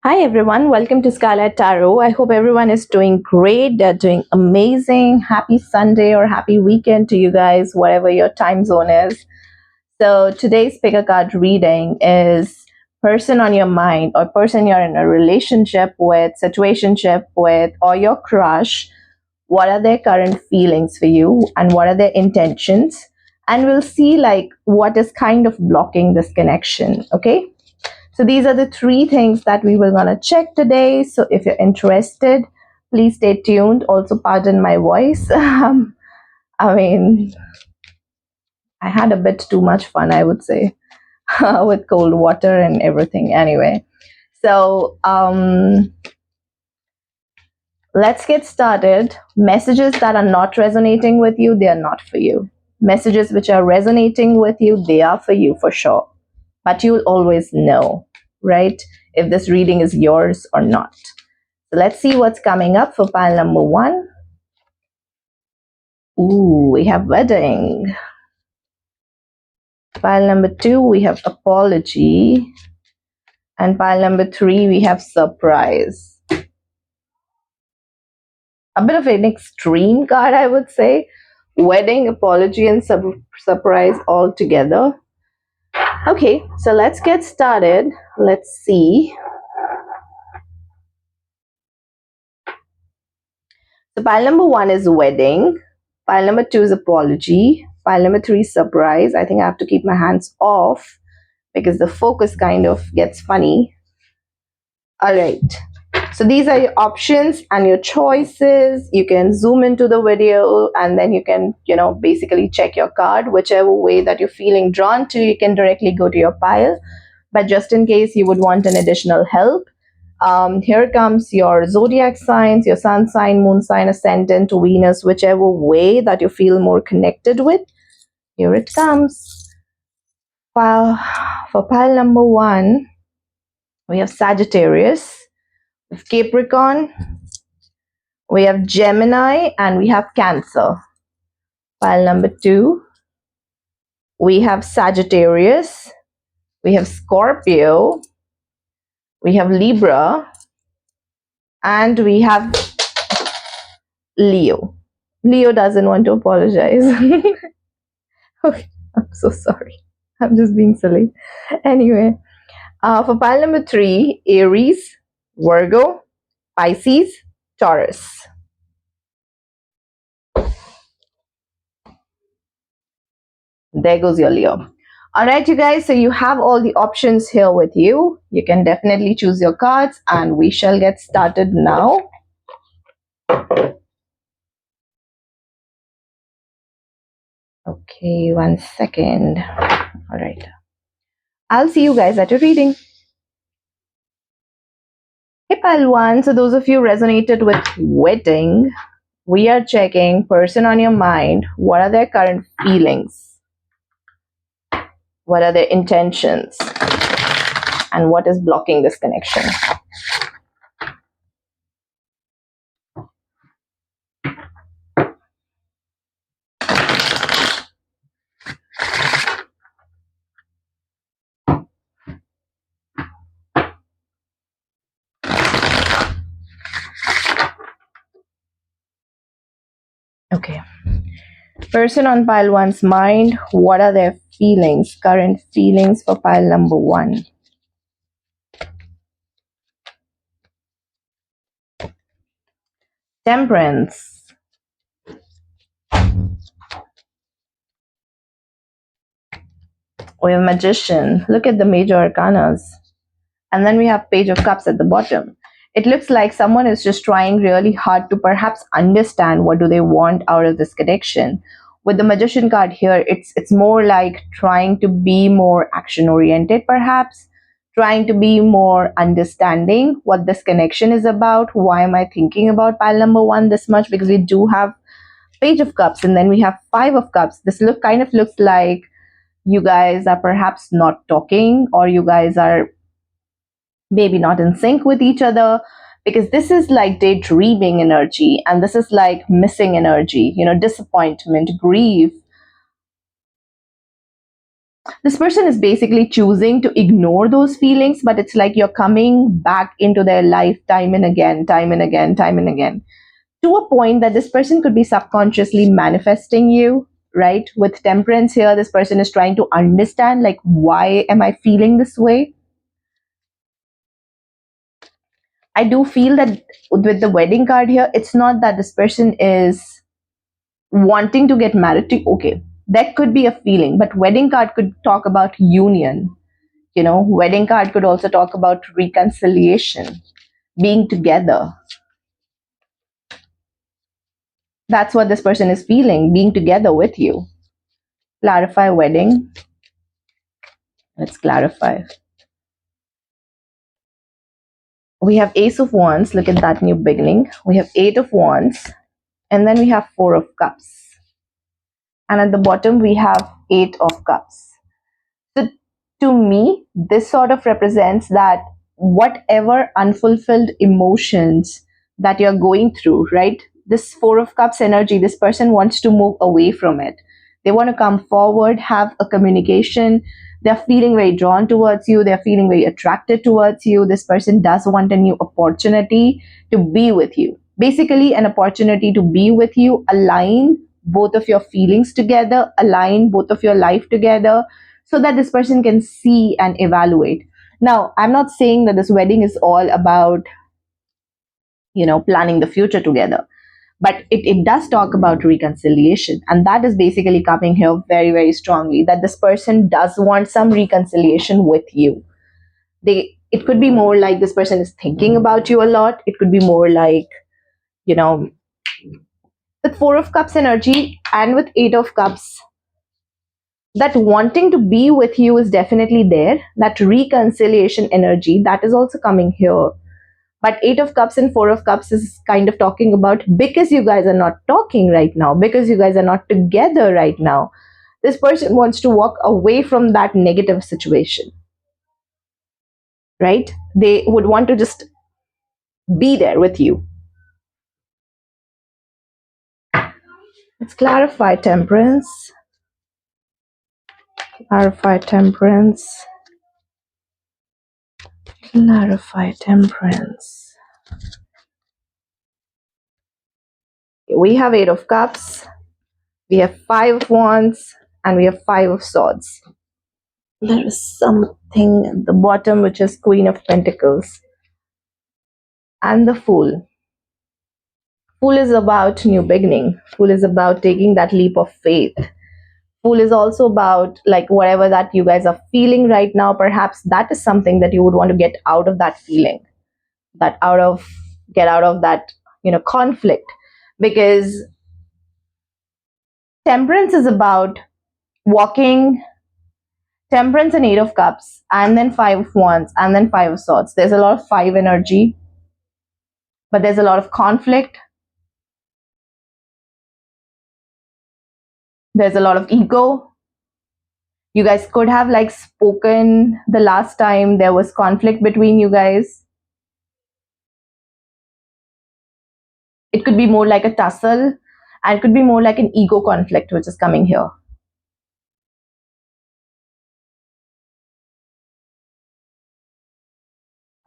Hi everyone, welcome to Scarlet Tarot. I hope everyone is doing great. They're doing amazing. Happy Sunday or happy weekend to you guys, whatever your time zone is. So today's pick a card reading is person on your mind or person you're in a relationship with, situationship with, or your crush. What are their current feelings for you and what are their intentions? And we'll see like what is kind of blocking this connection, okay? So these are the three things that we were gonna check today. So if you're interested, please stay tuned. Also, pardon my voice. I mean, I had a bit too much fun, I would say, with cold water and everything. Anyway, so let's get started. Messages that are not resonating with you, they are not for you. Messages which are resonating with you, they are for you for sure. But you'll always know, right, if this reading is yours or not. So let's see what's coming up for pile number one. Ooh, we have wedding. Pile number two, we have apology. And pile number three, we have surprise. A bit of an extreme card, I would say. Wedding, apology, and surprise all together. Okay, so let's get started. Let's see. So pile number one is wedding. Pile number two is apology. Pile number three is surprise. I think I have to keep my hands off because the focus kind of gets funny. All right. So these are your options and your choices. You can zoom into the video and then you can, basically check your card. Whichever way that you're feeling drawn to, you can directly go to your pile. But just in case you would want an additional help, here comes your zodiac signs, your sun sign, moon sign, ascendant, Venus, whichever way that you feel more connected with. Here it comes. For pile number one, we have Sagittarius, we have Capricorn, we have Gemini, and we have Cancer. Pile number two, we have Sagittarius, we have Scorpio, we have Libra, and we have Leo. Leo doesn't want to apologize. Okay, I'm so sorry. I'm just being silly. Anyway, for pile number three, Aries, Virgo, Pisces, Taurus. There goes your Leo. All right, you guys, so you have all the options here with you. You can definitely choose your cards and we shall get started now. Okay, 1 second. All right. I'll see you guys at your reading. Hey, pile one. So those of you resonated with wedding, we are checking person on your mind. What are their current feelings? What are their intentions? And what is blocking this connection? Okay. Person on pile one's mind, what are their feelings, current feelings for pile number one? Temperance. We have Magician. Look at the major arcanas. And then we have Page of Cups at the bottom. It looks like someone is just trying really hard to perhaps understand what do they want out of this connection. With the Magician card here, it's more like trying to be more action oriented, perhaps trying to be more understanding what this connection is about. Why am I thinking about pile number one this much? Because we do have Page of Cups and then we have Five of Cups. This kind of looks like you guys are perhaps not talking, or you guys are maybe not in sync with each other, because this is like daydreaming energy and this is like missing energy, disappointment, grief. This person is basically choosing to ignore those feelings, but it's like you're coming back into their life time and again, time and again, time and again, to a point that this person could be subconsciously manifesting you, right? With temperance here, this person is trying to understand, like, why am I feeling this way? I do feel that with the wedding card here, it's not that this person is wanting to get married to, okay, that could be a feeling, but wedding card could talk about union. Wedding card could also talk about reconciliation, being together. That's what this person is feeling, being together with you. Clarify wedding. Let's clarify. We have Ace of Wands. Look at that new beginning. We have Eight of Wands. And then we have Four of Cups. And at the bottom, we have Eight of Cups. So to me, this sort of represents that whatever unfulfilled emotions that you're going through, right? This Four of Cups energy, this person wants to move away from it. They want to come forward, have a communication. They're feeling very drawn towards you. They're feeling very attracted towards you. This person does want a new opportunity to be with you. Basically, an opportunity to be with you, align both of your feelings together, align both of your life together, so that this person can see and evaluate. Now, I'm not saying that this wedding is all about, planning the future together, but it does talk about reconciliation. And that is basically coming here very, very strongly, that this person does want some reconciliation with you. It could be more like this person is thinking about you a lot. It could be more like, you know, with Four of Cups energy and with Eight of Cups, that wanting to be with you is definitely there. That reconciliation energy, that is also coming here. But Eight of Cups and Four of Cups is kind of talking about, because you guys are not talking right now, because you guys are not together right now, this person wants to walk away from that negative situation, right? They would want to just be there with you. Let's clarify temperance. Clarify temperance. Clarify temperance. We have Eight of Cups, we have Five of Wands, and we have Five of Swords. There is something at the bottom which is Queen of Pentacles and the Fool. Fool is about new beginning. Fool is about taking that leap of faith. Fool is also about, like, whatever that you guys are feeling right now, perhaps that is something that you would want to get out of that feeling, get out of that, conflict. Because temperance is about walking, temperance and Eight of Cups, and then Five of Wands, and then Five of Swords. There's a lot of five energy, but there's a lot of conflict. There's a lot of ego. You guys could have like spoken the last time there was conflict between you guys. It could be more like a tussle, and it could be more like an ego conflict which is coming here.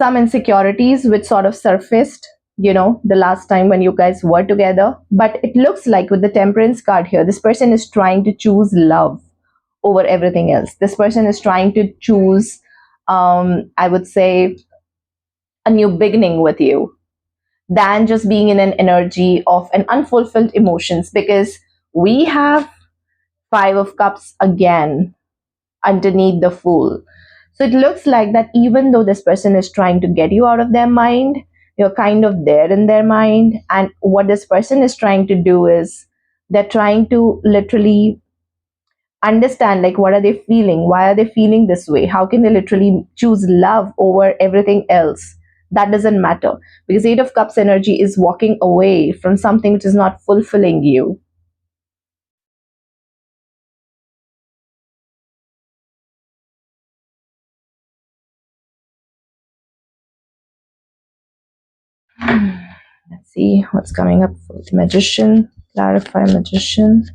Some insecurities which sort of surfaced, the last time when you guys were together. But it looks like with the temperance card here, this person is trying to choose love over everything else. This person is trying to choose, I would say, a new beginning with you, than just being in an energy of an unfulfilled emotions. Because we have Five of Cups again underneath the Fool. So it looks like that even though this person is trying to get you out of their mind, you're kind of there in their mind. And what this person is trying to do is, they're trying to literally understand, like, what are they feeling, why are they feeling this way, how can they literally choose love over everything else. That doesn't matter, because Eight of Cups energy is walking away from something which is not fulfilling you. Let's see what's coming up for the Magician. Clarify Magician.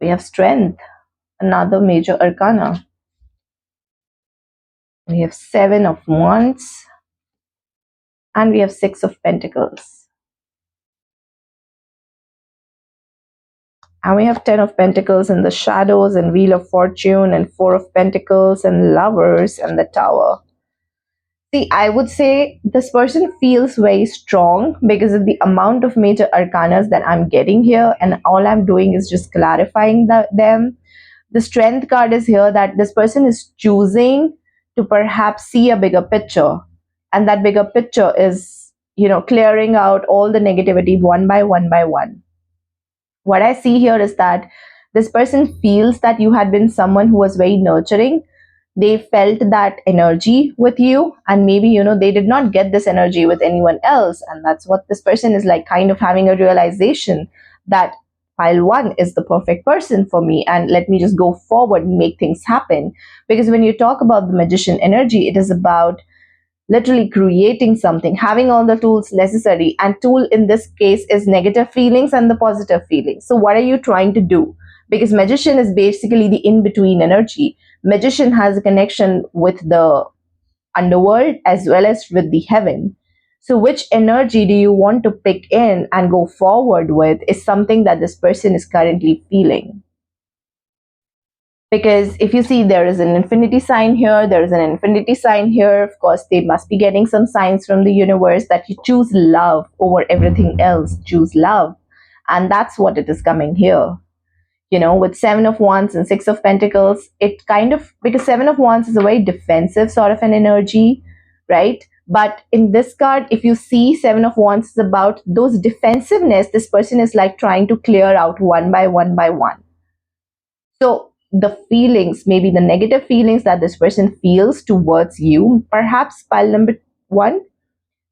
We have strength, another major arcana. We have Seven of Wands, and we have Six of Pentacles. And we have Ten of Pentacles in the shadows, and Wheel of Fortune, and Four of Pentacles, and Lovers, and the Tower. See, I would say this person feels very strong because of the amount of major arcanas that I'm getting here, and all I'm doing is just clarifying them. The Strength card is here that this person is choosing to perhaps see a bigger picture, and that bigger picture is, clearing out all the negativity one by one by one. What I see here is that this person feels that you had been someone who was very nurturing. They felt that energy with you, and maybe they did not get this energy with anyone else, and that's what this person is like, kind of having a realization that pile one is the perfect person for me, and let me just go forward and make things happen. Because when you talk about the magician energy, it is about literally creating something, having all the tools necessary, and tool in this case is negative feelings and the positive feelings. So what are you trying to do? Because magician is basically the in-between energy. Magician has a connection with the underworld as well as with the heaven. So which energy do you want to pick in and go forward with is something that this person is currently feeling. Because if you see, there is an infinity sign here, there is an infinity sign here. Of course, they must be getting some signs from the universe that you choose love over everything else. Choose love. And that's what it is coming here. With Seven of Wands and Six of Pentacles, it kind of, because Seven of Wands is a very defensive sort of an energy, right? But in this card, if you see, Seven of Wands is about those defensiveness. This person is like trying to clear out one by one by one. So the feelings, maybe the negative feelings that this person feels towards you, perhaps pile number one,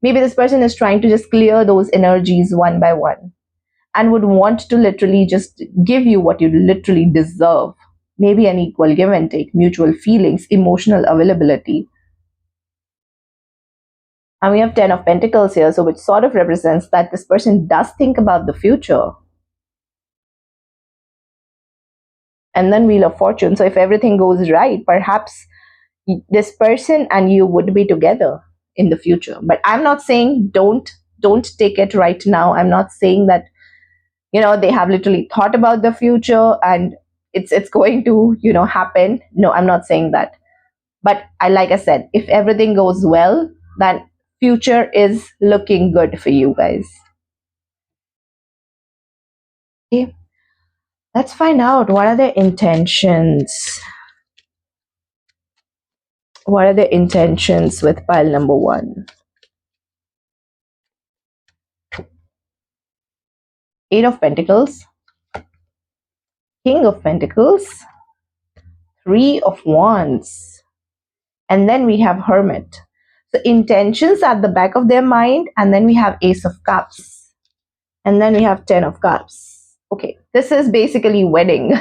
maybe this person is trying to just clear those energies one by one and would want to literally just give you what you literally deserve. Maybe an equal give and take, mutual feelings, emotional availability. And we have Ten of Pentacles here, so which sort of represents that this person does think about the future. And then Wheel of Fortune. So if everything goes right, perhaps this person and you would be together in the future. But I'm not saying don't take it right now. I'm not saying that they have literally thought about the future and it's going to happen. No, I'm not saying that. But like I said, if everything goes well, then future is looking good for you guys. Okay, let's find out what are their intentions. What are the intentions with pile number one? Eight of Pentacles, King of Pentacles, Three of Wands, and then we have Hermit. So intentions at the back of their mind, and then we have Ace of Cups, and then we have Ten of Cups. Okay, this is basically wedding.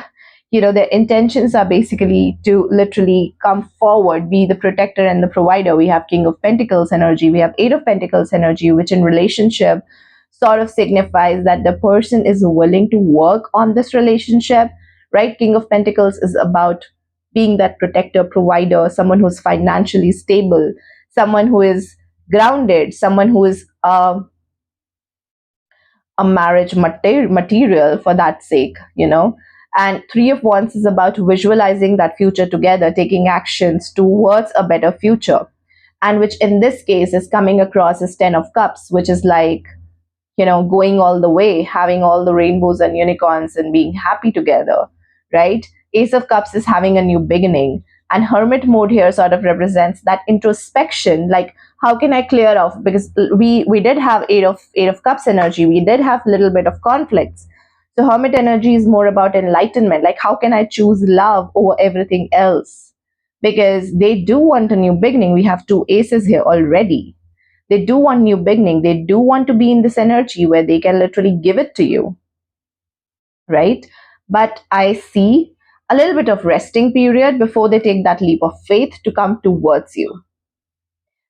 Their intentions are basically to literally come forward, be the protector and the provider. We have King of Pentacles energy, we have Eight of Pentacles energy, which in relationship sort of signifies that the person is willing to work on this relationship, right? King of Pentacles is about being that protector, provider, someone who's financially stable, someone who is grounded, someone who is a marriage material for that sake, And Three of Wands is about visualizing that future together, taking actions towards a better future. And which in this case is coming across as Ten of Cups, which is like, going all the way, having all the rainbows and unicorns and being happy together, right? Ace of Cups is having a new beginning. And Hermit mode here sort of represents that introspection, like how can I clear off? Because we did have Eight of Cups energy, we did have a little bit of conflicts. So Hermit energy is more about enlightenment, like how can I choose love over everything else? Because they do want a new beginning. We have two aces here already. They do want new beginning. They do want to be in this energy where they can literally give it to you, right? But I see a little bit of resting period before they take that leap of faith to come towards you.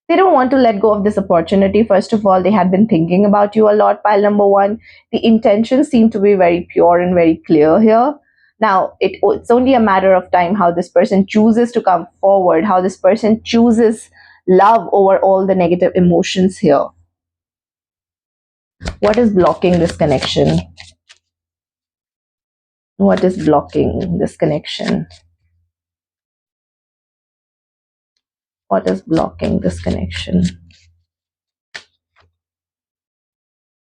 They don't want to let go of this opportunity. First of all, they had been thinking about you a lot, pile number one. The intentions seem to be very pure and very clear here. Now it's only a matter of time how this person chooses to come forward, how this person chooses love over all the negative emotions here. What is blocking this connection? What is blocking this connection? What is blocking this connection?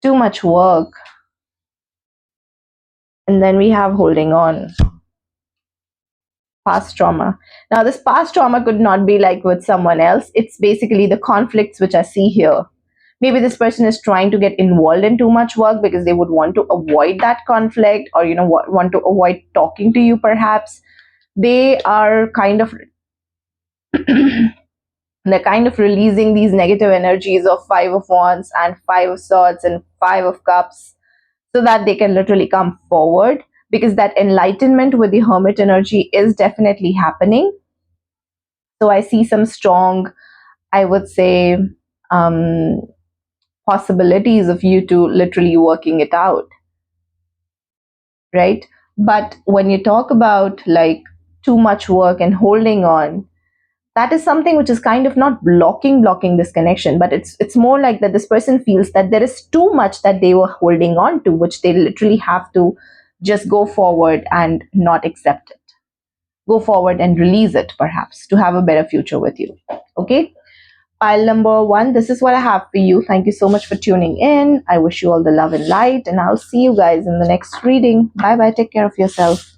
Too much work. And then we have holding on. Past trauma. Now, this past trauma could not be like with someone else. It's basically the conflicts which I see here. Maybe this person is trying to get involved in too much work because they would want to avoid that conflict, or want to avoid talking to you perhaps. They are kind of they're kind of releasing these negative energies of Five of Wands and Five of Swords and Five of Cups, so that they can literally come forward, because that enlightenment with the Hermit energy is definitely happening. So I see some strong, I would say, um, possibilities of you two literally working it out, right? But when you talk about like too much work and holding on, that is something which is kind of not blocking this connection, but it's more like that this person feels that there is too much that they were holding on to, which they literally have to just go forward and not accept it, go forward and release it, perhaps to have a better future with you. Okay, pile number one, this is what I have for you. Thank you so much for tuning in. I wish you all the love and light, and I'll see you guys in the next reading. Bye bye, take care of yourself.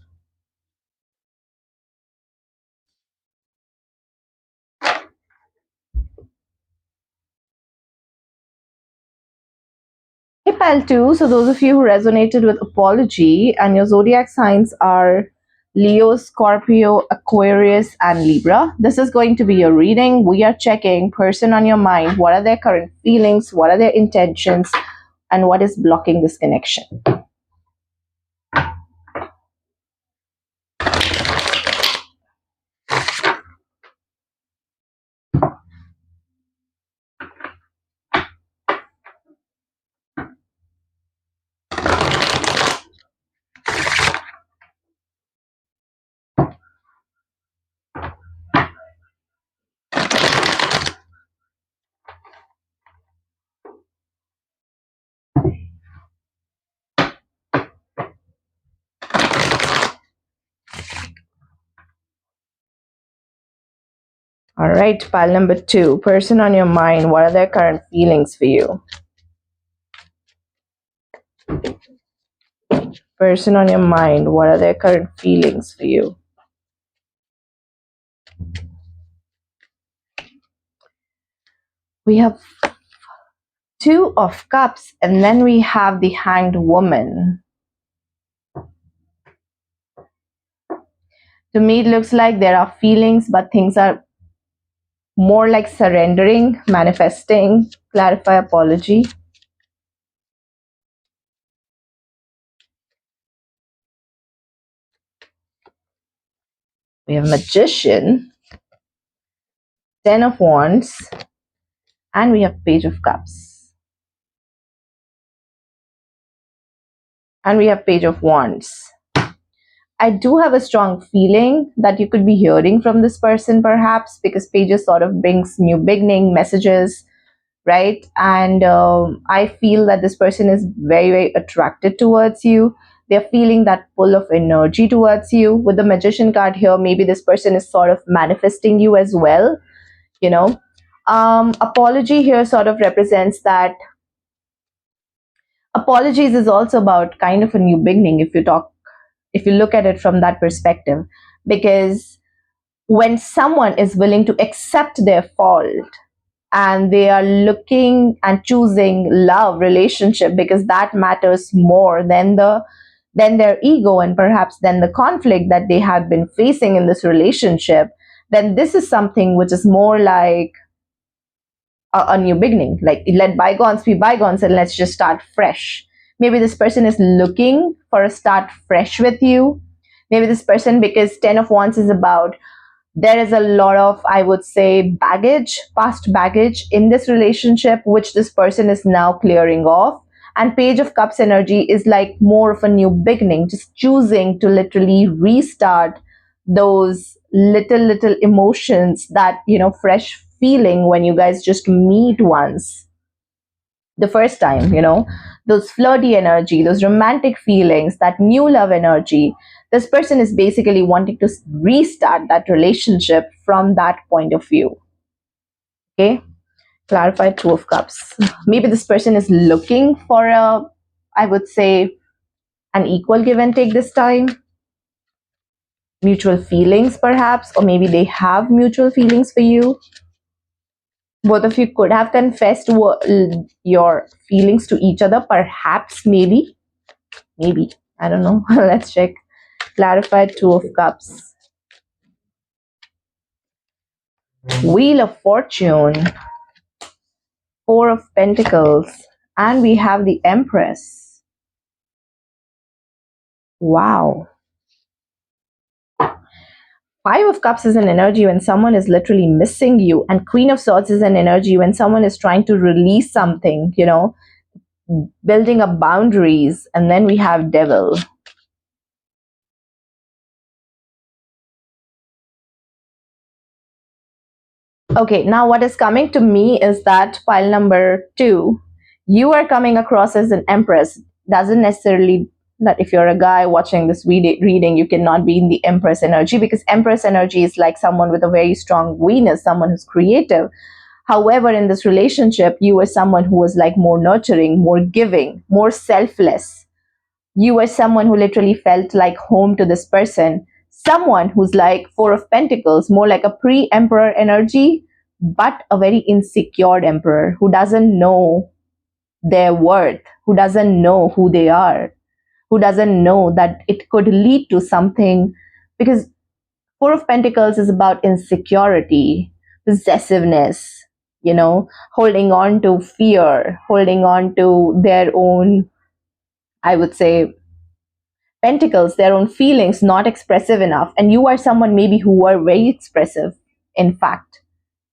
Hey, pile two. So, those of you who resonated with apology and your zodiac signs are Leo, Scorpio, Aquarius, and Libra, this is going to be your reading. We are checking person on your mind. What are their current feelings? What are their intentions? And what is blocking this connection? All right, pile number two, person on your mind. What are their current feelings for you? Person on your mind. What are their current feelings for you? We have Two of Cups, and then we have the Hanged Woman. To me, it looks like there are feelings, but things are more like surrendering, manifesting. Clarify, apology. We have Magician, Ten of Wands, and we have Page of Cups. And we have Page of Wands. I do have a strong feeling that you could be hearing from this person perhaps, because Pages sort of brings new beginning messages, right? And I feel that this person is very, very attracted towards you. They're feeling that pull of energy towards you. With the Magician card here, maybe this person is sort of manifesting you as well, you know. Apology here sort of represents that apologies is also about kind of a new beginning, if you look at it from that perspective, because when someone is willing to accept their fault and they are looking and choosing love relationship, because that matters more than their ego and perhaps than the conflict that they have been facing in this relationship, then this is something which is more like a new beginning, like let bygones be bygones and let's just start fresh. Maybe this person is looking for a start fresh with you. Maybe this person, because Ten of Wands is about, there is a lot of, I would say, baggage, past baggage in this relationship, which this person is now clearing off. And Page of Cups energy is like more of a new beginning, just choosing to literally restart those little emotions, that, fresh feeling when you guys just meet once, the first time, those flirty energy, those romantic feelings, that new love energy. This person is basically wanting to restart that relationship from that point of view. Okay, clarify Two of Cups. Maybe this person is looking for I would say, an equal give and take this time. Mutual feelings, perhaps, or maybe they have mutual feelings for you. Both of you could have confessed your feelings to each other, perhaps, maybe. I don't know. Let's check. Clarify Two of Cups. Wheel of Fortune. Four of Pentacles. And we have the Empress. Wow. Five of Cups is an energy when someone is literally missing you, and Queen of Swords is an energy when someone is trying to release something, building up boundaries. And then we have Devil. Okay, now what is coming to me is that pile number 2, you are coming across as an Empress. Doesn't necessarily that if you're a guy watching this reading, you cannot be in the Empress energy, because Empress energy is like someone with a very strong Venus, someone who's creative. However, in this relationship, you were someone who was like more nurturing, more giving, more selfless. You were someone who literally felt like home to this person. Someone who's like Four of Pentacles, more like a pre-emperor energy, but a very insecure emperor who doesn't know their worth, who doesn't know who they are, who doesn't know that it could lead to something. Because Four of Pentacles is about insecurity, possessiveness, holding on to fear, holding on to their own, I would say, pentacles, their own feelings, not expressive enough. And you are someone maybe who are very expressive, in fact,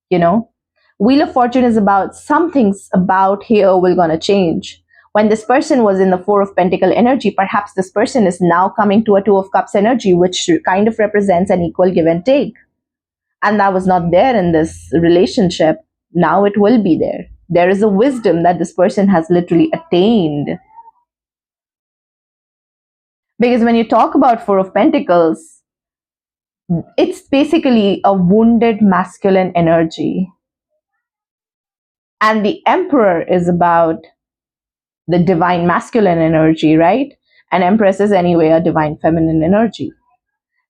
you know. Wheel of Fortune is about something's about here will gonna change. When this person was in the Four of Pentacle energy, perhaps this person is now coming to a Two of Cups energy, which kind of represents an equal give and take. And that was not there in this relationship. Now it will be there. There is a wisdom that this person has literally attained. Because when you talk about Four of Pentacles, it's basically a wounded masculine energy. And the Emperor is about the divine masculine energy, right? And Empress is anyway a divine feminine energy.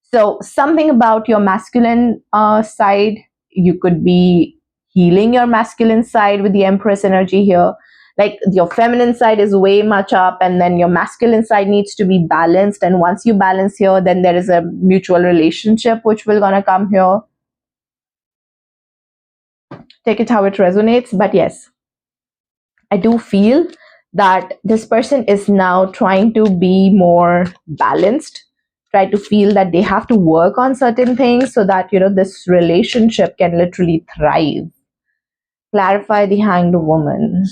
So something about your masculine side, you could be healing your masculine side with the Empress energy here. Like your feminine side is way much up, and then your masculine side needs to be balanced. And once you balance here, then there is a mutual relationship which will gonna come here. Take it how it resonates. But yes, I do feel that this person is now trying to be more balanced, try to feel that they have to work on certain things so that, this relationship can literally thrive. Clarify the Hanged Woman.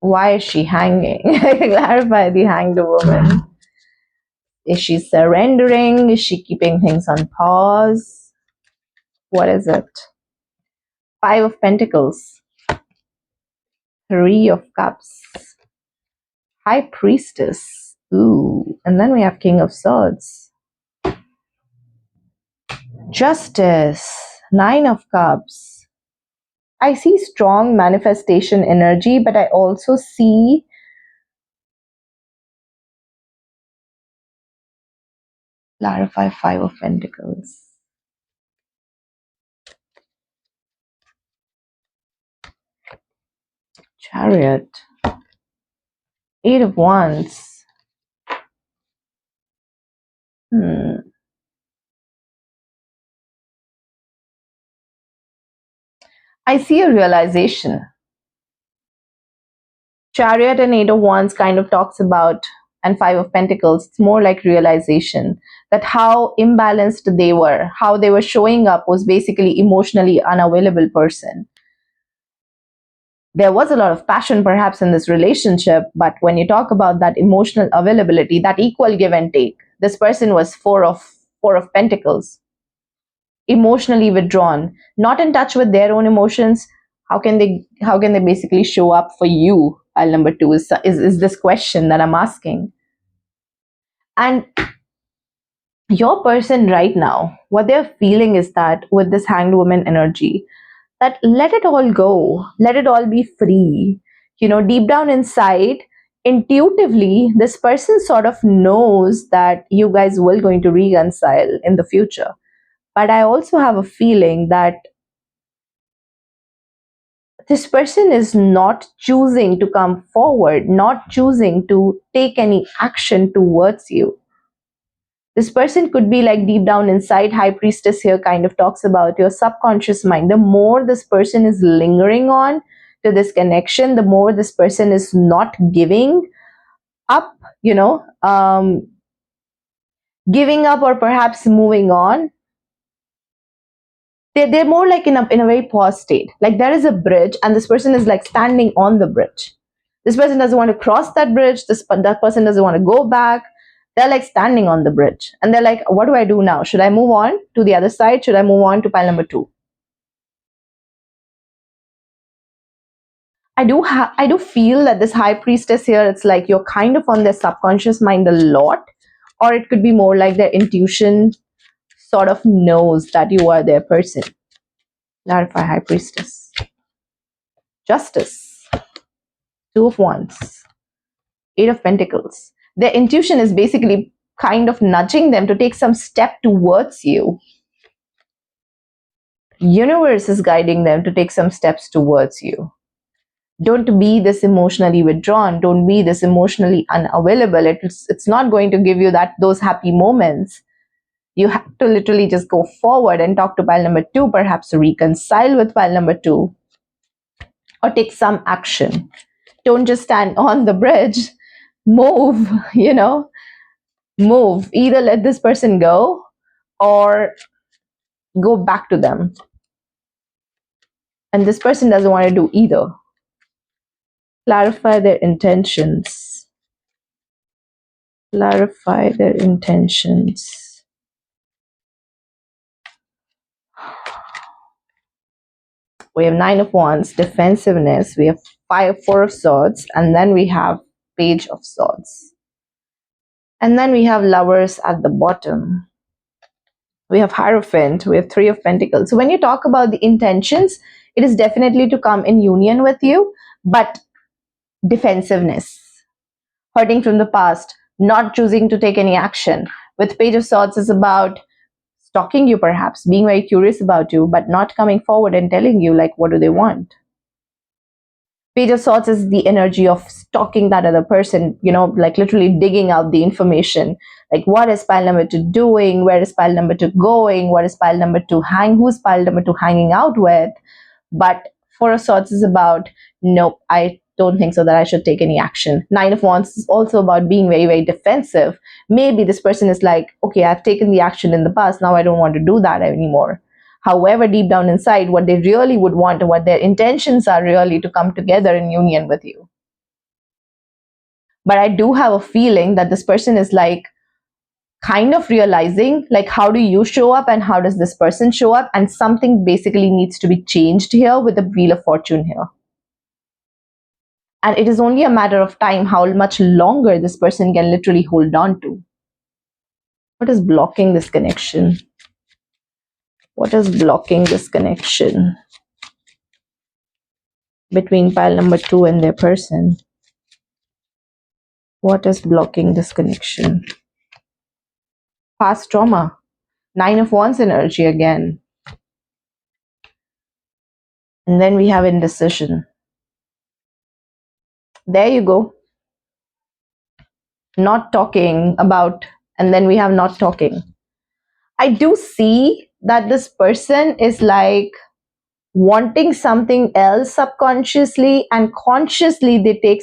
Why is she hanging? Clarify the Hanged Woman. Is she surrendering? Is she keeping things on pause? What is it? Five of Pentacles. Three of Cups. High Priestess. Ooh. And then we have King of Swords. Justice. Nine of Cups. I see strong manifestation energy, but I also see clarify Five of Pentacles. Chariot. Eight of Wands. I see a realization. Chariot and Eight of Wands kind of talks about, and Five of Pentacles, it's more like realization that how imbalanced they were, how they were showing up was basically emotionally unavailable person. There was a lot of passion perhaps in this relationship, but when you talk about that emotional availability, that equal give and take, this person was four of pentacles, emotionally withdrawn, not in touch with their own emotions. How can they basically show up for you? Pile number two is this question that I'm asking. And your person right now, what they're feeling is that with this hanged woman energy, that let it all go, let it all be free. Deep down inside, intuitively, this person sort of knows that you guys will going to reconcile in the future. But I also have a feeling that this person is not choosing to come forward, not choosing to take any action towards you. This person could be like deep down inside, high priestess here kind of talks about your subconscious mind. The more this person is lingering on to this connection, the more this person is not giving up, giving up or perhaps moving on. They're more like in a very pause state. Like there is a bridge and this person is like standing on the bridge. This person doesn't want to cross that bridge. That person doesn't want to go back. They're like standing on the bridge and they're like, what do I do now? Should I move on to the other side? Should I move on to pile number two? I do feel that this high priestess here, it's like you're kind of on their subconscious mind a lot, or it could be more like their intuition sort of knows that you are their person. Clarify, high priestess. Justice. Two of Wands. Eight of Pentacles. Their intuition is basically kind of nudging them to take some step towards you. Universe is guiding them to take some steps towards you. Don't be this emotionally withdrawn. Don't be this emotionally unavailable. It's not going to give you those happy moments. You have to literally just go forward and talk to pile number two, perhaps reconcile with pile number two, or take some action. Don't just stand on the bridge. Move, move. Either let this person go or go back to them. And this person doesn't want to do either. Clarify their intentions. Clarify their intentions. We have Nine of Wands, defensiveness. We have Four of Swords, and then we have Page of Swords. And then we have Lovers at the bottom. We have Hierophant. We have Three of Pentacles. So when you talk about the intentions, it is definitely to come in union with you, but defensiveness, hurting from the past, not choosing to take any action. With Page of Swords is about stalking you, perhaps being very curious about you, but not coming forward and telling you like what do they want. Page of Swords is the energy of stalking that other person, like literally digging out the information. Like what is pile number two doing? Where is pile number two going? What is pile number two who's pile number two hanging out with? But Four of Swords is about, nope, I don't think so that I should take any action. Nine of Wands is also about being very, very defensive. Maybe this person is like, okay, I've taken the action in the past. Now I don't want to do that anymore. However, deep down inside, what they really would want and what their intentions are really to come together in union with you. But I do have a feeling that this person is like kind of realizing like how do you show up and how does this person show up, and something basically needs to be changed here with the Wheel of Fortune here. And it is only a matter of time how much longer this person can literally hold on to. What is blocking this connection? What is blocking this connection between pile number two and their person? What is blocking this connection? Past trauma. Nine of Wands energy again. And then we have indecision. There you go. Not talking about, and then we have not talking. I do see that this person is like wanting something else subconsciously, and consciously they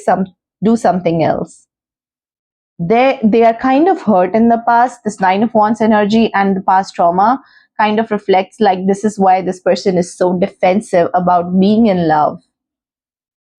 do something else. They are kind of hurt in the past. This Nine of Wands energy and the past trauma kind of reflects like this is why this person is so defensive about being in love.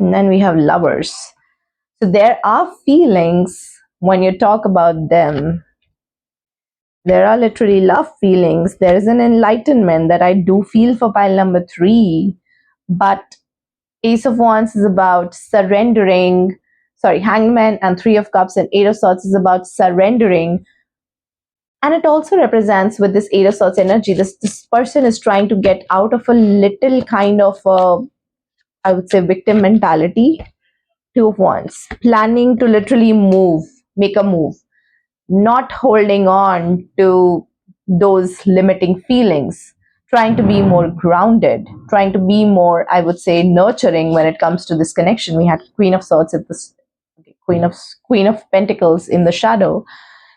And then we have lovers. So there are feelings when you talk about them. There are literally love feelings. There is an enlightenment that I do feel for pile number 3. But Ace of Wands is about surrendering. Sorry, Hangman and Three of Cups and Eight of Swords is about surrendering. And it also represents with this Eight of Swords energy, this person is trying to get out of a little kind of I would say victim mentality. Two of Wands, planning to literally move, make a move, not holding on to those limiting feelings, trying to be more grounded, trying to be more, I would say, nurturing when it comes to this connection. We had Queen of Swords at this, okay, Queen of Pentacles in the shadow.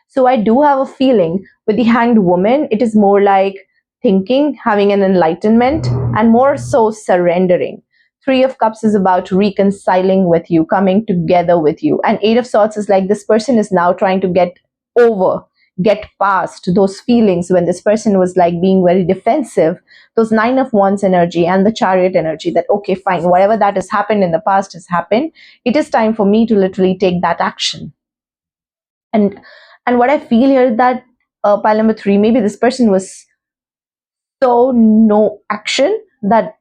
So I do have a feeling with the Hanged Woman, it is more like thinking, having an enlightenment, and more so surrendering. Three of Cups is about reconciling with you, coming together with you. And Eight of Swords is like this person is now trying to get over, get past those feelings when this person was like being very defensive. Those Nine of Wands energy and the Chariot energy that, okay, fine, whatever that has happened in the past has happened. It is time for me to literally take that action. And what I feel here is that pile number 3, maybe this person was so no action that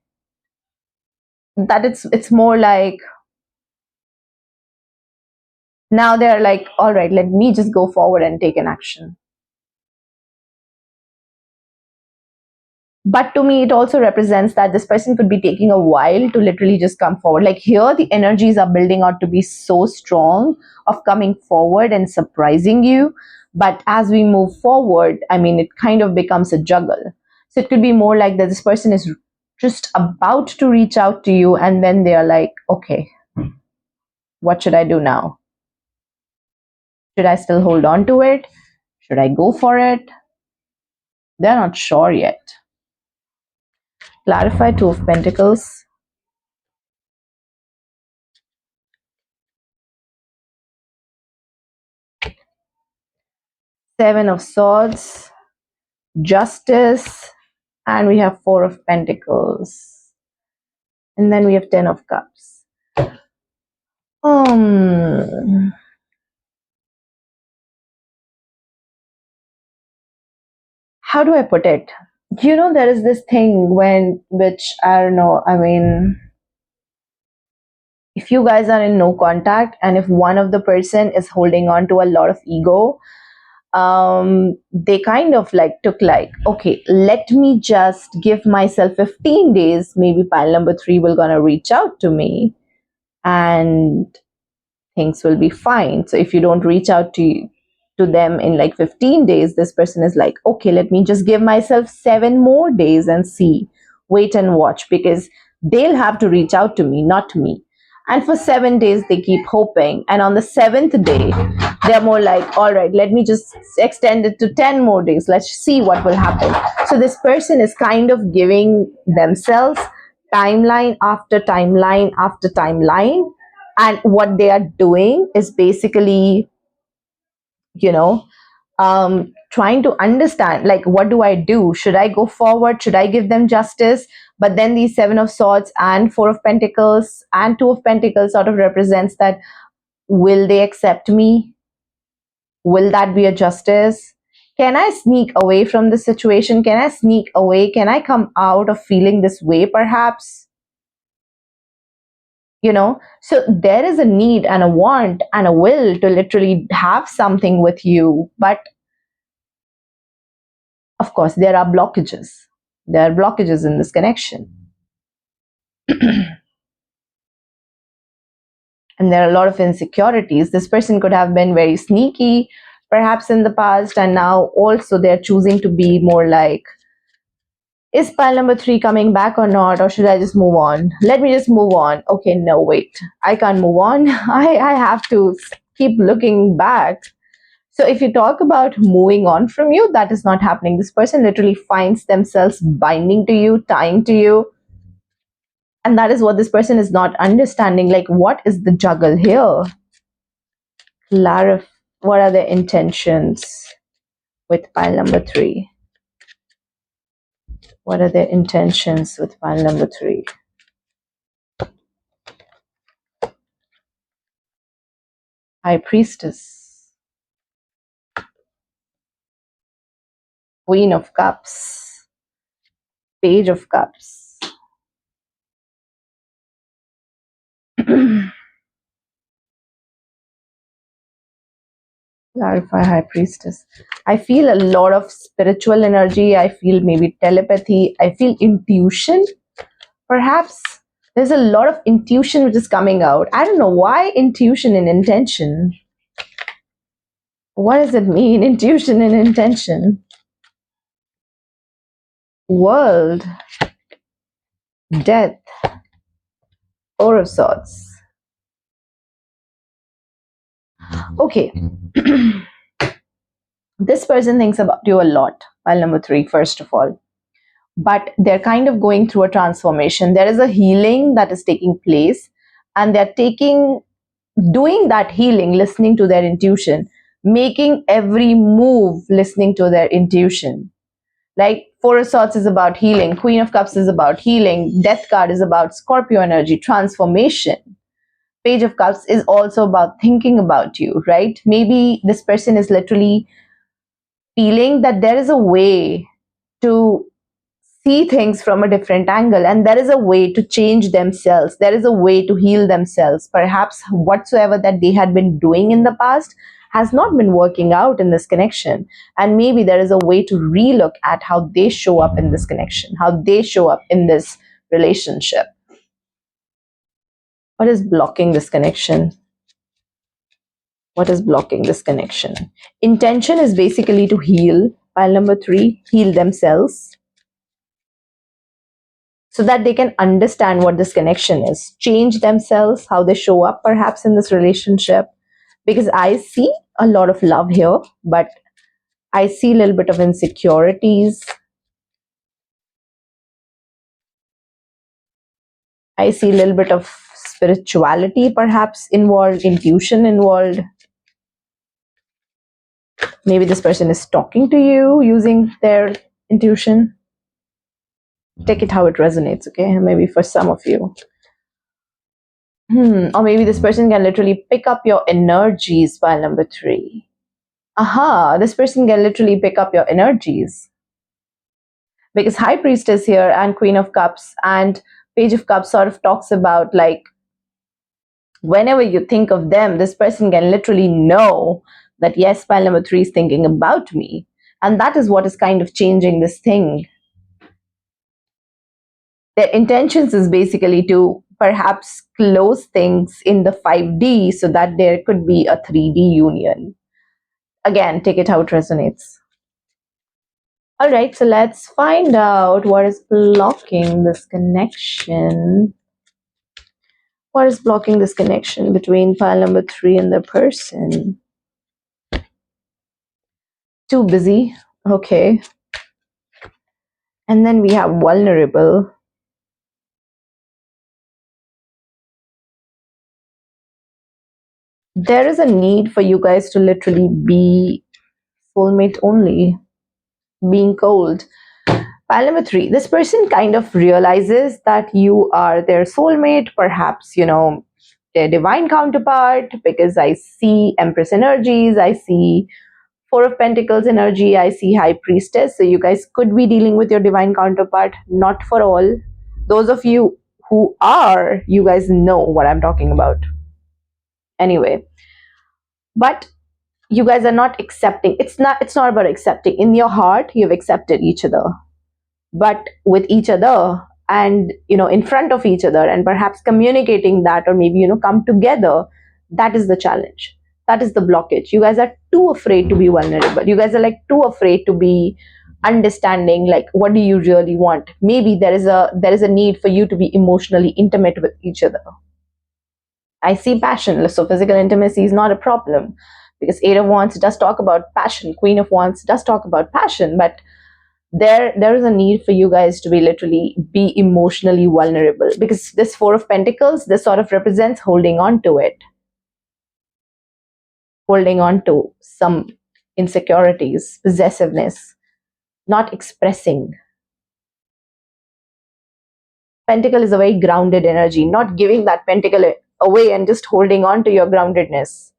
it's more like now they're like, all right, let me just go forward and take an action. But to me, it also represents that this person could be taking a while to literally just come forward. Like here, the energies are building out to be so strong of coming forward and surprising you. But as we move forward, I mean, it kind of becomes a juggle. So it could be more like that this person is just about to reach out to you, and then they are like, okay, what should I do now? Should I still hold on to it? Should I go for it? They're not sure yet. Clarify, Two of Pentacles. Seven of Swords. Justice, and we have Four of Pentacles, and then we have Ten of Cups. How do I put it? You know, there is this thing which I don't know, I mean, if you guys are in no contact and if one of the person is holding on to a lot of ego, they kind of like took like, okay, let me just give myself 15 days, maybe pile number 3 will gonna reach out to me and things will be fine. So if you don't reach out to them in like 15 days, this person is like, okay, let me just give myself 7 more days and see, wait and watch, because they'll have to reach out to me, not me. And for 7 days they keep hoping, and on the 7th day they're more like, all right, let me just extend it to 10 more days, let's see what will happen. So this person is kind of giving themselves timeline after timeline after timeline, and what they are doing is basically, you know, trying to understand, like, what do I do? Should I go forward? Should I give them justice? But then the Seven of Swords and Four of Pentacles and Two of Pentacles sort of represents that, will they accept me? Will that be a justice? Can I sneak away from the situation? Can I sneak away? Can I come out of feeling this way perhaps? You know, so there is a need and a want and a will to literally have something with you, but of course there are blockages. There are blockages in this connection. And there are a lot of insecurities. This person could have been very sneaky perhaps in the past, and now also they're choosing to be more like, is pile number 3 coming back or not, or should I just move on? Let me just move on. Okay, no, wait, I can't move on. I have to keep looking back. So if you talk about moving on from you, that is not happening. This person literally finds themselves binding to you, tying to you, and that is what this person is not understanding. Like, what is the juggle here? What are their intentions with pile number 3? What are their intentions with pile number 3? High Priestess, Queen of Cups, Page of Cups. Clarify, High Priestess. I feel a lot of spiritual energy. I feel maybe telepathy. I feel intuition, perhaps. There's a lot of intuition which is coming out. I don't know why intuition and intention. What does it mean, intuition and intention? World, death, Four of Swords. Okay. This person thinks about you a lot. Pile number 3, first of all. But they're kind of going through a transformation. There is a healing that is taking place, and they're doing that healing, listening to their intuition, making every move listening to their intuition. Like Four of Swords is about healing, Queen of Cups is about healing, Death card is about Scorpio energy, transformation. Page of Cups is also about thinking about you, right? Maybe this person is literally feeling that there is a way to see things from a different angle, and there is a way to change themselves, there is a way to heal themselves. Perhaps whatsoever that they had been doing in the past has not been working out in this connection, and maybe there is a way to relook at how they show up in this connection, how they show up in this relationship. What is blocking this connection? What is blocking this connection? Intention is basically to heal. Pile number 3, heal themselves, so that they can understand what this connection is, change themselves, how they show up perhaps in this relationship. Because I see a lot of love here, but I see a little bit of insecurities. I see a little bit of spirituality perhaps involved, intuition involved. Maybe this person is talking to you using their intuition. Take it how it resonates, okay? Maybe for some of you. Or maybe this person can literally pick up your energies. Pile number 3. Aha, this person can literally pick up your energies. Because High Priestess here and Queen of Cups and Page of Cups sort of talks about, like, whenever you think of them, this person can literally know that yes, pile number 3 is thinking about me. And that is what is kind of changing this thing. Their intentions is basically to perhaps close things in the 5D so that there could be a 3D union. Again, take it how it resonates. All right, so let's find out what is blocking this connection. What is blocking this connection between pile number 3 and the person? Too busy. Okay. And then we have vulnerable. There is a need for you guys to literally be soulmate only, being cold. Pile number 3, this person kind of realizes that you are their soulmate, perhaps, their divine counterpart, because I see Empress energies, I see Four of Pentacles energy, I see High Priestess. So you guys could be dealing with your divine counterpart. Not for all. Those of you who are, you guys know what I'm talking about. Anyway, but you guys are not accepting. It's not about accepting. In your heart, you've accepted each other. But with each other and, in front of each other, and perhaps communicating that, or maybe, come together, that is the challenge. That is the blockage. You guys are too afraid to be vulnerable. You guys are like too afraid to be understanding, like, what do you really want? Maybe there is a need for you to be emotionally intimate with each other. I see passion, so physical intimacy is not a problem, because Eight of Wands does talk about passion, Queen of Wands does talk about passion, but there is a need for you guys to be emotionally vulnerable, because this Four of Pentacles, this sort of represents holding on to it, holding on to some insecurities, possessiveness, not expressing. Pentacle is a very grounded energy, not giving that pentacle away and just holding on to your groundedness.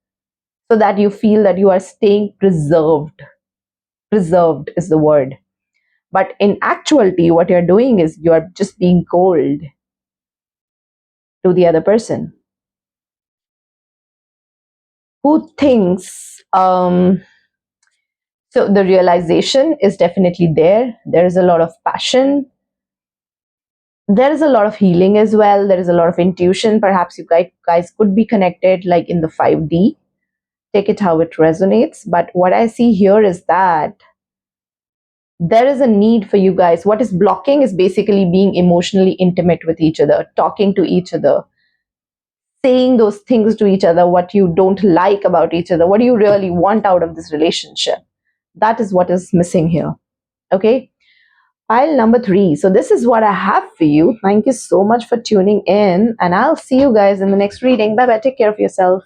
so that you feel that you are staying preserved. Preserved is the word. But in actuality, what you're doing is you're just being cold to the other person who thinks. So the realization is definitely there. There is a lot of passion. There is a lot of healing as well. There is a lot of intuition. Perhaps you guys could be connected like in the 5D. Take it how it resonates. But what I see here is that there is a need for you guys. What is blocking is basically being emotionally intimate with each other, talking to each other, saying those things to each other, what you don't like about each other, what do you really want out of this relationship. That is what is missing here. Okay. Pile number 3. So this is what I have for you. Thank you so much for tuning in, and I'll see you guys in the next reading. Bye bye. Take care of yourself.